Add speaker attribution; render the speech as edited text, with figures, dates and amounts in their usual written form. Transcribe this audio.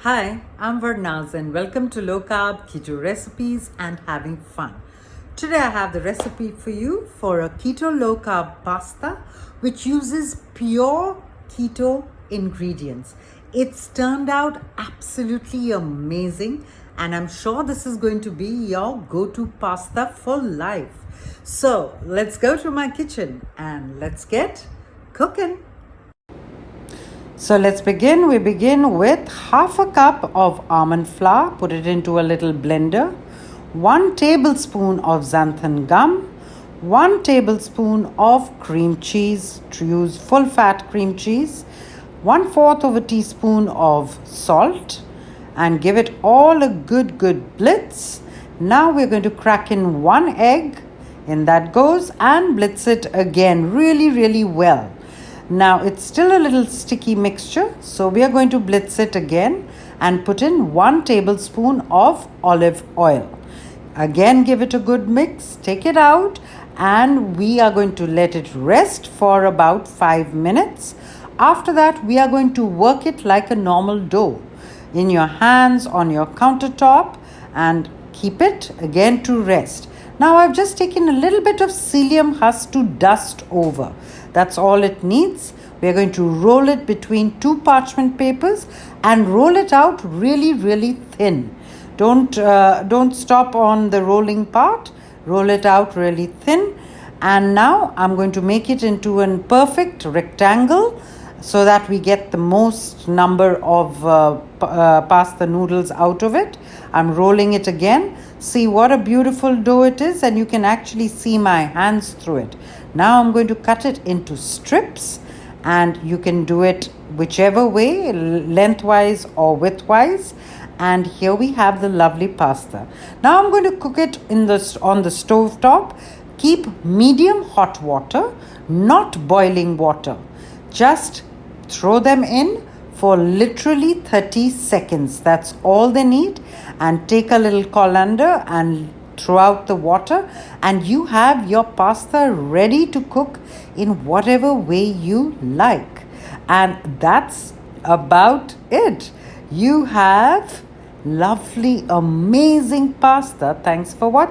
Speaker 1: Hi, I'm Varnaz and welcome to Low Carb Keto Recipes and Having Fun. Today I have the recipe for you for a keto low carb pasta which uses pure keto ingredients. It's turned out absolutely amazing and I'm sure this is going to be your go-to pasta for life. So let's go to my kitchen and let's get cooking. So let's begin. We begin with half a cup of almond flour. Put it into a little blender. 1 tablespoon of xanthan gum. 1 tablespoon of cream cheese. To use full fat cream cheese. 1/4 of a teaspoon of salt. And give it all a good blitz. Now we're going to crack in 1 egg. In that goes, and blitz it again really well. Now it's still a little sticky mixture, so we are going to blitz it again and put in 1 tablespoon of olive oil. Again, give it a good mix, take it out, and we are going to let it rest for about 5 minutes. After that, we are going to work it like a normal dough in your hands, on your countertop, and keep it again to rest. Now I've just taken a little bit of psyllium husk to dust over. That's all it needs. We're going to roll it between 2 parchment papers and roll it out really thin. Don't stop on the rolling part. Roll it out really thin. And now I'm going to make it into a perfect rectangle so that we get the most number of pasta noodles out of it. I'm rolling it again. See what a beautiful dough it is, and you can actually see my hands through it. Now I'm going to cut it into strips, and you can do it whichever way, lengthwise or widthwise. And here we have the lovely pasta. Now I'm going to cook it on the stove top. Keep medium hot water, not boiling water. Just throw them in for literally 30 seconds. That's all they need. And take a little colander and throw out the water, and you have your pasta ready to cook in whatever way you like. And that's about it. You have lovely, amazing pasta. Thanks for watching.